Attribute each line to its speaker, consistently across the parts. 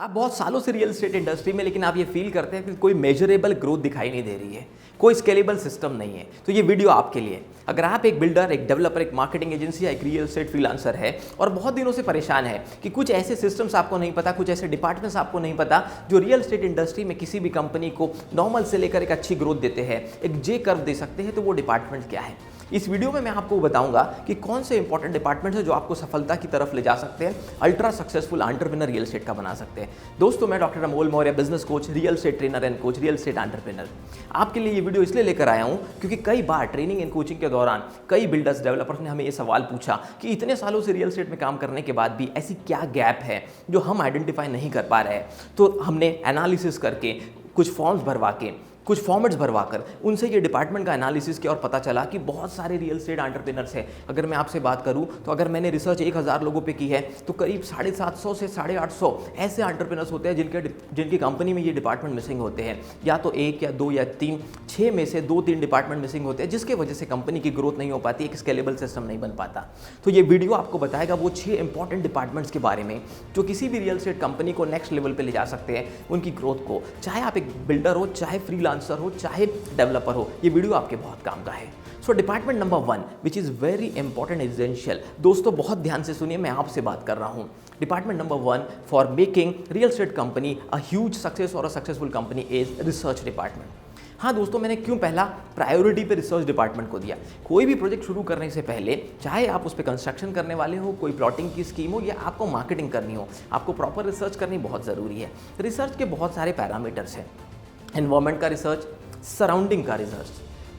Speaker 1: आप बहुत सालों से रियल एस्टेट इंडस्ट्री में, लेकिन आप ये फील करते हैं कि कोई मेजरेबल ग्रोथ दिखाई नहीं दे रही है, कोई स्केलेबल सिस्टम नहीं है, तो ये वीडियो आपके लिए। अगर आप एक बिल्डर, एक डेवलपर, एक मार्केटिंग एजेंसी या एक रियल एस्टेट फ्रीलांसर है और बहुत दिनों से परेशान है कि कुछ ऐसे सिस्टम्स आपको नहीं पता, कुछ ऐसे डिपार्टमेंट्स आपको नहीं पता जो रियल एस्टेट इंडस्ट्री में किसी भी कंपनी को नॉर्मल से लेकर एक अच्छी ग्रोथ देते हैं, एक जे कर्व दे सकते हैं, तो वो डिपार्टमेंट क्या है। इस वीडियो में मैं आपको बताऊंगा कि कौन से इंपॉर्टेंट डिपार्टमेंट्स हैं जो आपको सफलता की तरफ ले जा सकते हैं, ultra successful entrepreneur real estate का बना सकते हैं। दोस्तों, मैं doctor Amol Maurya, business coach, real estate trainer and coach, real estate entrepreneur, आपके लिए ये वीडियो इसलिए लेकर आया हूं क्योंकि कई बार ट्रेनिंग एंड कोचिंग के दौरान कई बिल्डर्स, डेवलपर्स ने हमें ये सवाल पूछा कि इतने सालों से रियल एस्टेट में काम करने के बाद भी ऐसी क्या गैप है जो हम आइडेंटिफाई नहीं कर पा रहे हैं। तो हमने एनालिसिस करके, कुछ फॉर्म्स भरवा के, कुछ फॉर्मेट्स भरवाकर उनसे ये डिपार्टमेंट का एनालिसिस किया और पता चला कि बहुत सारे रियल एस्टेट एंटरप्रेन्योर्स हैं। अगर मैं आपसे बात करूं तो अगर मैंने रिसर्च 1000 लोगों पे की है तो करीब 750 से 850 ऐसे एंटरप्रेन्योर्स होते हैं जिनकी कंपनी में ये डिपार्टमेंट मिसिंग होते हैं। या तो एक या दो या तीन, 6 में से 2-3 डिपार्टमेंट मिसिंग होते हैं, जिसकी वजह से कंपनी की ग्रोथ नहीं हो पाती, एक स्केलेबल सिस्टम नहीं बन पाता। तो ये वीडियो आपको बताएगा वो 6 इंपॉर्टेंट डिपार्टमेंट्स के बारे में जो किसी भी रियल एस्टेट कंपनी को नेक्स्ट लेवल पर ले जा सकते हैं, उनकी ग्रोथ को। चाहे आप एक बिल्डर हो, चाहे फ्रीलांसर हो, चाहे डेवलपर हो, ये वीडियो आपके बहुत काम का है। So department number 1 which is very important, essential. दोस्तों, बहुत ध्यान से सुनिए, मैं आपसे बात कर रहा हूं। Department number 1 for making real estate company a huge success और a successful company is research department. हाँ दोस्तों, मैंने क्यों पहला प्रायोरिटी पे रिसर्च डिपार्टमेंट को दिया। कोई भी प्रोजेक्ट शुरू करने से पहले, चाहे आप उस पर कंस्ट्रक्शन करने वाले हो, कोई प्लॉटिंग की स्कीम हो, या आपको मार्केटिंग करनी हो, आपको प्रॉपर रिसर्च करनी बहुत ज़रूरी है। रिसर्च के बहुत सारे पैरामीटर्स हैं। एनवायरमेंट का रिसर्च, सराउंडिंग का रिसर्च,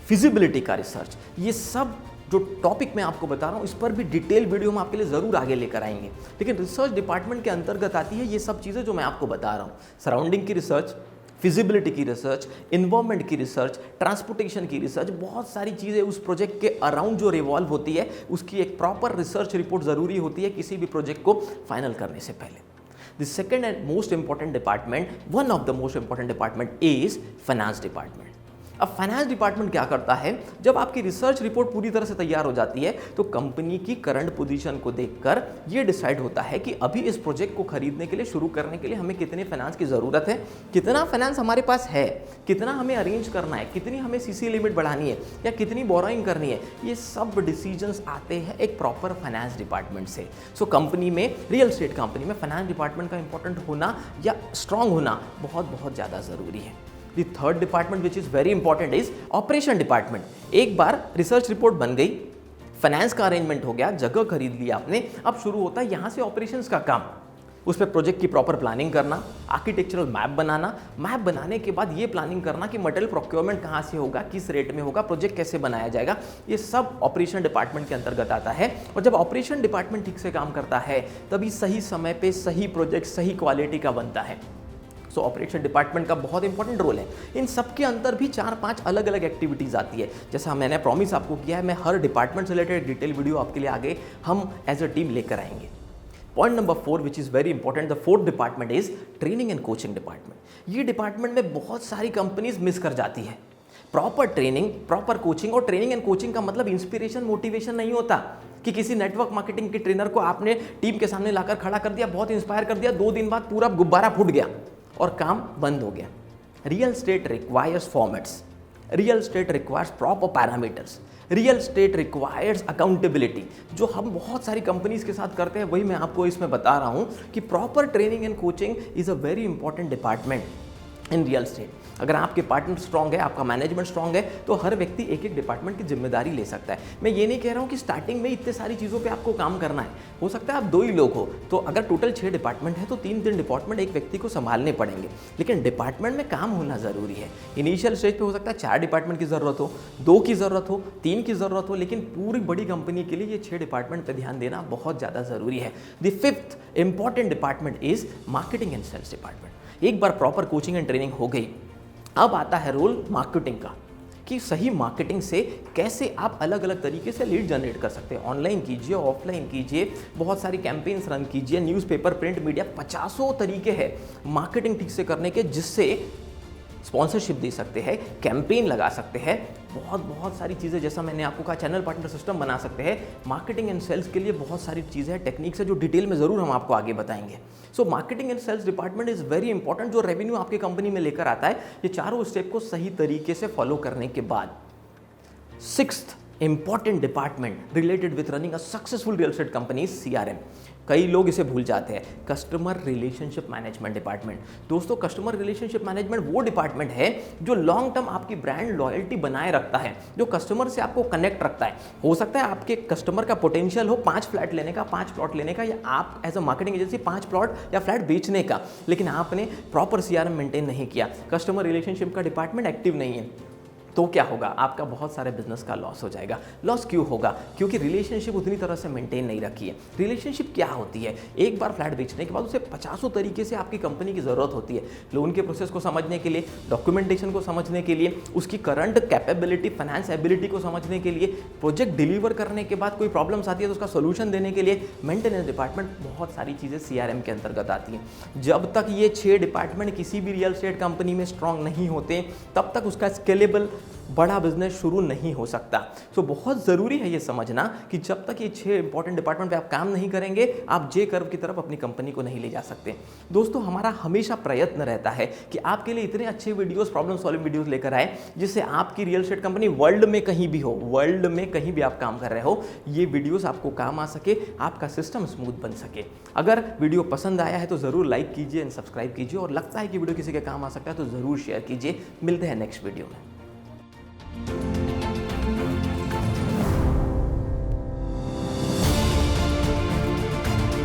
Speaker 1: फिजिबिलिटी का रिसर्च, ये सब जो टॉपिक मैं आपको बता रहा हूँ, इस पर भी डिटेल वीडियो हम आपके लिए ज़रूर आगे लेकर आएंगे। लेकिन रिसर्च डिपार्टमेंट के अंतर्गत आती है ये सब चीज़ें जो मैं आपको बता रहा हूँ। सराउंडिंग की रिसर्च, फिजिबिलिटी की रिसर्च, इन्वायरमेंट की रिसर्च, ट्रांसपोर्टेशन की रिसर्च, बहुत सारी चीज़ें उस प्रोजेक्ट के अराउंड जो रिवॉल्व होती है, उसकी एक प्रॉपर रिसर्च रिपोर्ट ज़रूरी होती है किसी भी प्रोजेक्ट को फाइनल करने से पहले। The second and most important department, one of the most important department is finance department. अब फाइनेंस डिपार्टमेंट क्या करता है, जब आपकी रिसर्च रिपोर्ट पूरी तरह से तैयार हो जाती है तो कंपनी की करंट पोजीशन को देखकर ये डिसाइड होता है कि अभी इस प्रोजेक्ट को खरीदने के लिए, शुरू करने के लिए हमें कितने फाइनेंस की ज़रूरत है, कितना फाइनेंस हमारे पास है, कितना हमें अरेंज करना है, कितनी हमें सीसी लिमिट बढ़ानी है या कितनी बोरोइंग करनी है। ये सब डिसीजंस आते हैं एक प्रॉपर फाइनेंस डिपार्टमेंट से। सो कंपनी में, रियल एस्टेट कंपनी में फाइनेंस डिपार्टमेंट का इंपॉर्टेंट होना या स्ट्रांग होना बहुत बहुत ज़्यादा ज़रूरी है। The third department which is very important is operation department. एक बार रिसर्च रिपोर्ट बन गई, फाइनेंस का अरेंजमेंट हो गया, जगह खरीद लिया आपने, अब शुरू होता है यहाँ से ऑपरेशंस का काम। उस पर प्रोजेक्ट की प्रॉपर प्लानिंग करना, आर्किटेक्चरल मैप बनाना, मैप बनाने के बाद ये प्लानिंग करना कि मटेरियल प्रोक्योरमेंट कहाँ से होगा, किस रेट में होगा, प्रोजेक्ट कैसे बनाया जाएगा, ये सब ऑपरेशन डिपार्टमेंट के अंतर्गत आता है। और जब ऑपरेशन डिपार्टमेंट ठीक से काम करता है तभी सही समय पे सही प्रोजेक्ट सही क्वालिटी का बनता है। सो ऑपरेशन डिपार्टमेंट का बहुत इंपॉर्टेंट रोल है। इन सब के अंदर भी 4-5 अलग अलग एक्टिविटीज़ आती है। जैसा मैंने प्रॉमिस आपको किया है, मैं हर डिपार्टमेंट से रिलेटेड डिटेल वीडियो आपके लिए आगे हम एज अ टीम लेकर आएंगे। Point number 4 which is very important, the fourth department is training and coaching department. ये डिपार्टमेंट में बहुत सारी कंपनीज मिस कर जाती है। प्रॉपर ट्रेनिंग, प्रॉपर कोचिंग, और ट्रेनिंग एंड कोचिंग का मतलब इंस्पिरेशन, मोटिवेशन नहीं होता कि किसी नेटवर्क मार्केटिंग के ट्रेनर को आपने टीम के सामने लाकर खड़ा कर दिया, बहुत इंस्पायर कर दिया, 2 दिन बाद पूरा गुब्बारा फूट गया और काम बंद हो गया। Real estate requires formats, real estate requires proper parameters, real estate requires accountability. जो हम बहुत सारी कंपनीज के साथ करते हैं वही मैं आपको इसमें बता रहा हूं कि proper training and coaching is a very important department in real estate. अगर आपके पार्टनर स्ट्रांग है, आपका मैनेजमेंट स्ट्रांग है, तो हर व्यक्ति एक एक डिपार्टमेंट की जिम्मेदारी ले सकता है। मैं ये नहीं कह रहा हूँ कि स्टार्टिंग में इतने सारी चीज़ों पे आपको काम करना है। हो सकता है आप 2 ही लोग हो, तो अगर टोटल 6 डिपार्टमेंट है तो 3-3 डिपार्टमेंट एक व्यक्ति को संभालने पड़ेंगे। लेकिन डिपार्टमेंट में काम होना ज़रूरी है। इनिशियल स्टेज पे हो सकता है 4 डिपार्टमेंट की ज़रूरत हो, 2 की ज़रूरत हो, 3 की ज़रूरत हो, लेकिन पूरी बड़ी कंपनी के लिए ये 6 डिपार्टमेंट पर ध्यान देना बहुत ज़्यादा ज़रूरी है। The 5th important department is marketing and sales department. एक बार प्रॉपर कोचिंग एंड ट्रेनिंग हो गई, अब आता है रोल मार्केटिंग का, कि सही मार्केटिंग से कैसे आप अलग अलग तरीके से लीड जनरेट कर सकते हैं। ऑनलाइन कीजिए, ऑफलाइन कीजिए, बहुत सारी कैंपेन्स रन कीजिए, न्यूज़पेपर, प्रिंट मीडिया, 50 तरीके हैं मार्केटिंग ठीक से करने के, जिससे स्पॉन्सरशिप दे सकते हैं, कैंपेन लगा सकते हैं, बहुत सारी चीज़ें, जैसा मैंने आपको कहा चैनल पार्टनर सिस्टम बना सकते हैं। मार्केटिंग एंड सेल्स के लिए बहुत सारी चीज़ें हैं, टेक्निक्स है जो डिटेल में ज़रूर हम आपको आगे बताएंगे। So marketing and sales department is very important, जो रेवेन्यू आपकी कंपनी में लेकर आता है। ये चारों स्टेप को सही तरीके से फॉलो करने के बाद sixth important department related with running a successful real estate company, CRM। कई लोग इसे भूल जाते हैं, कस्टमर रिलेशनशिप मैनेजमेंट डिपार्टमेंट। दोस्तों, कस्टमर रिलेशनशिप मैनेजमेंट वो डिपार्टमेंट है जो लॉन्ग टर्म आपकी ब्रांड लॉयल्टी बनाए रखता है, जो कस्टमर से आपको कनेक्ट रखता है। हो सकता है आपके कस्टमर का पोटेंशियल हो 5 फ्लैट लेने का, 5 प्लॉट लेने का, या आप as a marketing agency 5 plot या फ्लैट बेचने का, लेकिन आपने प्रॉपर CRM मेंटेन नहीं किया, कस्टमर रिलेशनशिप का डिपार्टमेंट एक्टिव नहीं है, तो क्या होगा? आपका बहुत सारे बिजनेस का लॉस हो जाएगा। लॉस क्यों होगा? क्योंकि रिलेशनशिप उतनी तरह से मेंटेन नहीं रखी है। रिलेशनशिप क्या होती है? एक बार फ्लैट बेचने के बाद उसे 50 तरीके से आपकी कंपनी की ज़रूरत होती है, लोन के प्रोसेस को समझने के लिए, डॉक्यूमेंटेशन को समझने के लिए, उसकी करंट कैपेबिलिटी, फाइनेंस एबिलिटी को समझने के लिए, प्रोजेक्ट डिलीवर करने के बाद कोई प्रॉब्लम्स आती है तो उसका सोल्यूशन देने के लिए मेंटेनेंस डिपार्टमेंट, बहुत सारी चीज़ें CRM के अंतर्गत आती हैं। जब तक ये 6 डिपार्टमेंट किसी भी रियल एस्टेट कंपनी में स्ट्रांग नहीं होते, तब तक उसका स्केलेबल बड़ा बिजनेस शुरू नहीं हो सकता। सो बहुत ज़रूरी है ये समझना कि जब तक ये 6 इंपॉर्टेंट डिपार्टमेंट पे आप काम नहीं करेंगे, आप जे कर्व की तरफ अपनी कंपनी को नहीं ले जा सकते। दोस्तों, हमारा हमेशा प्रयत्न रहता है कि आपके लिए इतने अच्छे वीडियोस, प्रॉब्लम सॉल्विंग वीडियोस लेकर आए जिससे आपकी रियल एस्टेट कंपनी वर्ल्ड में कहीं भी हो, वर्ल्ड में कहीं भी आप काम कर रहे हो, ये वीडियोस आपको काम आ सके, आपका सिस्टम स्मूथ बन सके। अगर वीडियो पसंद आया है तो ज़रूर लाइक कीजिए एंड सब्सक्राइब कीजिए, और लगता है कि वीडियो किसी के काम आ सकता है तो ज़रूर शेयर कीजिए। मिलते हैं नेक्स्ट वीडियो में।